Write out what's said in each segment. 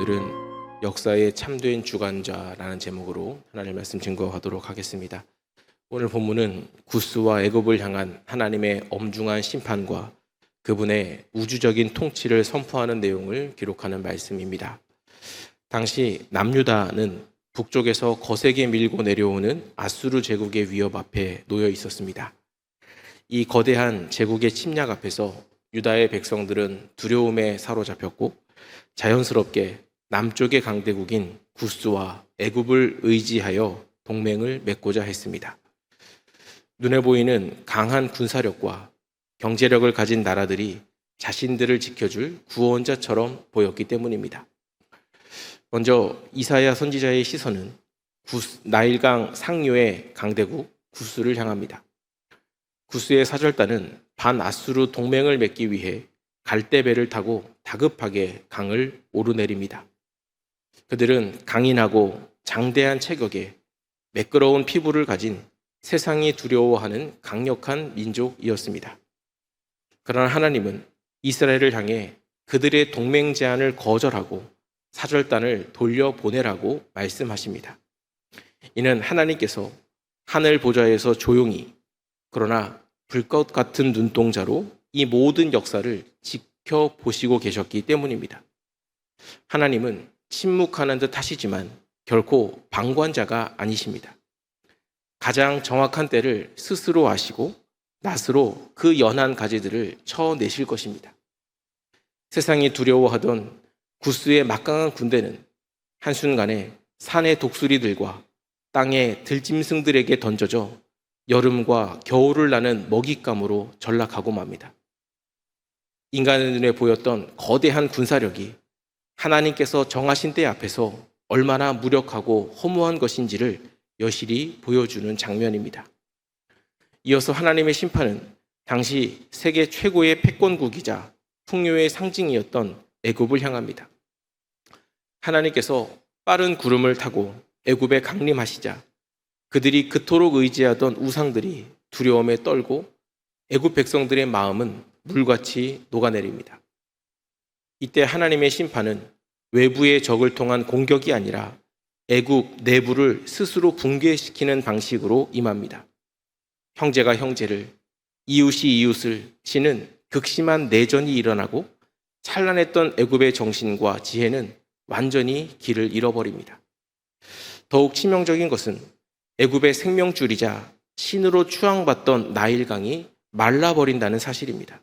오늘은 역사의 참된 주관자라는 제목으로 하나님의 말씀 증거하도록 하겠습니다. 오늘 본문은 구스와 애굽을 향한 하나님의 엄중한 심판과 그분의 우주적인 통치를 선포하는 내용을 기록하는 말씀입니다. 당시 남유다는 북쪽에서 거세게 밀고 내려오는 아수르 제국의 위협 앞에 놓여 있었습니다. 이 거대한 제국의 침략 앞에서 유다의 백성들은 두려움에 사로잡혔고 자연스럽게 남쪽의 강대국인 구스와 애굽을 의지하여 동맹을 맺고자 했습니다. 눈에 보이는 강한 군사력과 경제력을 가진 나라들이 자신들을 지켜줄 구원자처럼 보였기 때문입니다. 먼저 이사야 선지자의 시선은 나일강 상류의 강대국 구스를 향합니다. 구스의 사절단은 반아수르 동맹을 맺기 위해 갈대배를 타고 다급하게 강을 오르내립니다. 그들은 강인하고 장대한 체격에 매끄러운 피부를 가진 세상이 두려워하는 강력한 민족이었습니다. 그러나 하나님은 이스라엘을 향해 그들의 동맹 제안을 거절하고 사절단을 돌려보내라고 말씀하십니다. 이는 하나님께서 하늘 보좌에서 조용히 그러나 불꽃 같은 눈동자로 이 모든 역사를 지켜보시고 계셨기 때문입니다. 하나님은 침묵하는 듯 하시지만 결코 방관자가 아니십니다. 가장 정확한 때를 스스로 아시고 낫으로 그 연한 가지들을 쳐내실 것입니다. 세상이 두려워하던 구스의 막강한 군대는 한순간에 산의 독수리들과 땅의 들짐승들에게 던져져 여름과 겨울을 나는 먹잇감으로 전락하고 맙니다. 인간의 눈에 보였던 거대한 군사력이 하나님께서 정하신 때 앞에서 얼마나 무력하고 허무한 것인지를 여실히 보여주는 장면입니다. 이어서 하나님의 심판은 당시 세계 최고의 패권국이자 풍요의 상징이었던 애굽을 향합니다. 하나님께서 빠른 구름을 타고 애굽에 강림하시자 그들이 그토록 의지하던 우상들이 두려움에 떨고 애굽 백성들의 마음은 물같이 녹아내립니다. 이때 하나님의 심판은 외부의 적을 통한 공격이 아니라 애굽 내부를 스스로 붕괴시키는 방식으로 임합니다. 형제가 형제를, 이웃이 이웃을 치는 극심한 내전이 일어나고 찬란했던 애굽의 정신과 지혜는 완전히 길을 잃어버립니다. 더욱 치명적인 것은 애굽의 생명줄이자 신으로 추앙받던 나일강이 말라버린다는 사실입니다.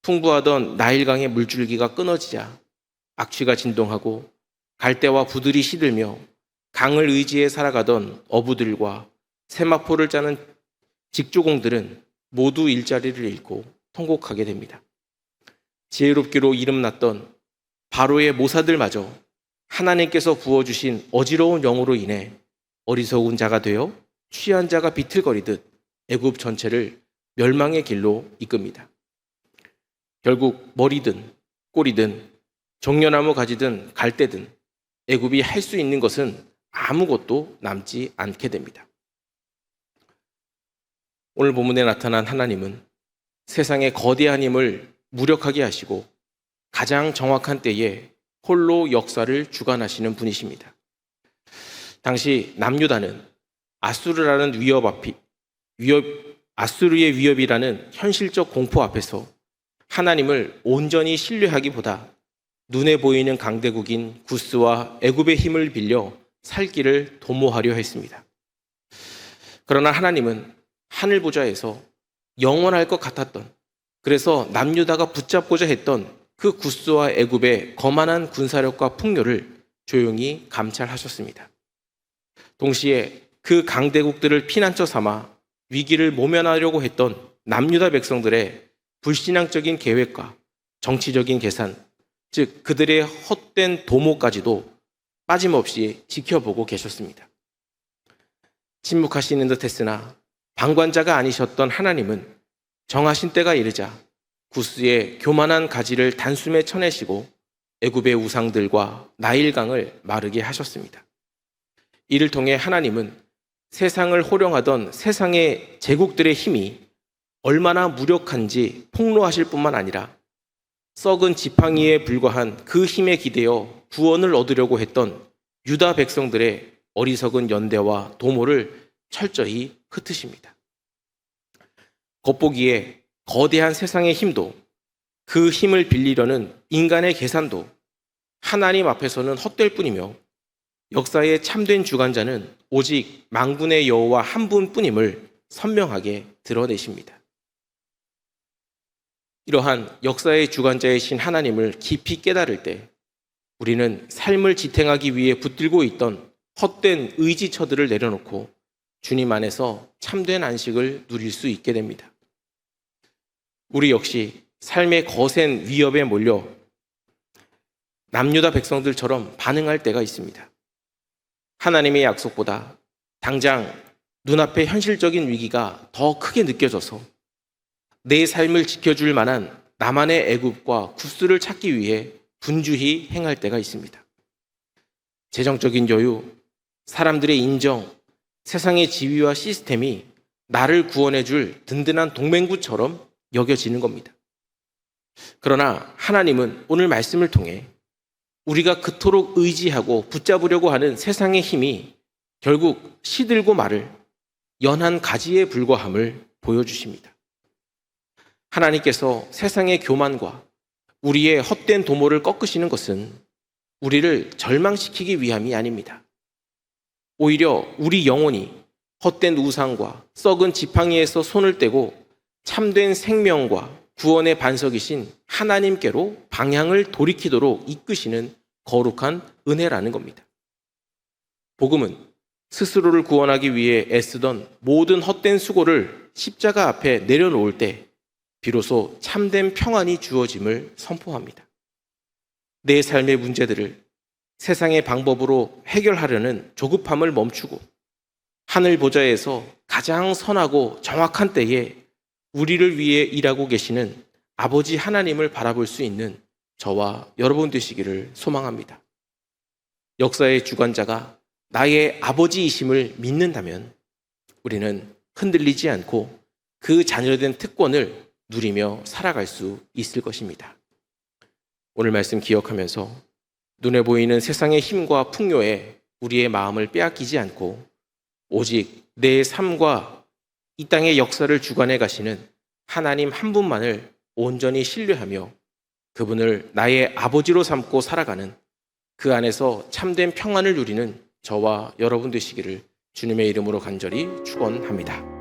풍부하던 나일강의 물줄기가 끊어지자 악취가 진동하고 갈대와 부들이 시들며 강을 의지해 살아가던 어부들과 세마포를 짜는 직조공들은 모두 일자리를 잃고 통곡하게 됩니다. 지혜롭기로 이름났던 바로의 모사들마저 하나님께서 부어주신 어지러운 영으로 인해 어리석은 자가 되어 취한 자가 비틀거리듯 애굽 전체를 멸망의 길로 이끕니다. 결국 머리든 꼬리든 종려나무 가지든 갈대든 애굽이 할 수 있는 것은 아무것도 남지 않게 됩니다. 오늘 본문에 나타난 하나님은 세상의 거대한 힘을 무력하게 하시고 가장 정확한 때에 홀로 역사를 주관하시는 분이십니다. 당시 남유다는 아수르라는 아수르의 위협이라는 현실적 공포 앞에서 하나님을 온전히 신뢰하기보다 눈에 보이는 강대국인 구스와 애굽의 힘을 빌려 살 길을 도모하려 했습니다. 그러나 하나님은 하늘 보좌에서 영원할 것 같았던, 그래서 남유다가 붙잡고자 했던 그 구스와 애굽의 거만한 군사력과 풍요를 조용히 감찰하셨습니다. 동시에 그 강대국들을 피난처 삼아 위기를 모면하려고 했던 남유다 백성들의 불신앙적인 계획과 정치적인 계산, 즉 그들의 헛된 도모까지도 빠짐없이 지켜보고 계셨습니다. 침묵하시는 듯 했으나 방관자가 아니셨던 하나님은 정하신 때가 이르자 구스의 교만한 가지를 단숨에 쳐내시고 애굽의 우상들과 나일강을 마르게 하셨습니다. 이를 통해 하나님은 세상을 호령하던 세상의 제국들의 힘이 얼마나 무력한지 폭로하실 뿐만 아니라 썩은 지팡이에 불과한 그 힘에 기대어 구원을 얻으려고 했던 유다 백성들의 어리석은 연대와 도모를 철저히 흩으십니다. 겉보기에 거대한 세상의 힘도 그 힘을 빌리려는 인간의 계산도 하나님 앞에서는 헛될 뿐이며 역사의 참된 주관자는 오직 만군의 여호와 한 분뿐임을 선명하게 드러내십니다. 이러한 역사의 주관자이신 하나님을 깊이 깨달을 때 우리는 삶을 지탱하기 위해 붙들고 있던 헛된 의지처들을 내려놓고 주님 안에서 참된 안식을 누릴 수 있게 됩니다. 우리 역시 삶의 거센 위협에 몰려 남유다 백성들처럼 반응할 때가 있습니다. 하나님의 약속보다 당장 눈앞의 현실적인 위기가 더 크게 느껴져서 내 삶을 지켜줄 만한 나만의 애굽과 구스를 찾기 위해 분주히 행할 때가 있습니다. 재정적인 여유, 사람들의 인정, 세상의 지위와 시스템이 나를 구원해줄 든든한 동맹구처럼 여겨지는 겁니다. 그러나 하나님은 오늘 말씀을 통해 우리가 그토록 의지하고 붙잡으려고 하는 세상의 힘이 결국 시들고 마를 연한 가지에 불과함을 보여주십니다. 하나님께서 세상의 교만과 우리의 헛된 도모를 꺾으시는 것은 우리를 절망시키기 위함이 아닙니다. 오히려 우리 영혼이 헛된 우상과 썩은 지팡이에서 손을 떼고 참된 생명과 구원의 반석이신 하나님께로 방향을 돌이키도록 이끄시는 거룩한 은혜라는 겁니다. 복음은 스스로를 구원하기 위해 애쓰던 모든 헛된 수고를 십자가 앞에 내려놓을 때 비로소 참된 평안이 주어짐을 선포합니다. 내 삶의 문제들을 세상의 방법으로 해결하려는 조급함을 멈추고 하늘 보좌에서 가장 선하고 정확한 때에 우리를 위해 일하고 계시는 아버지 하나님을 바라볼 수 있는 저와 여러분 되시기를 소망합니다. 역사의 주관자가 나의 아버지이심을 믿는다면 우리는 흔들리지 않고 그 자녀된 특권을 누리며 살아갈 수 있을 것입니다. 오늘 말씀 기억하면서 눈에 보이는 세상의 힘과 풍요에 우리의 마음을 빼앗기지 않고 오직 내 삶과 이 땅의 역사를 주관해 가시는 하나님 한 분만을 온전히 신뢰하며 그분을 나의 아버지로 삼고 살아가는 그 안에서 참된 평안을 누리는 저와 여러분 되시기를 주님의 이름으로 간절히 축원합니다.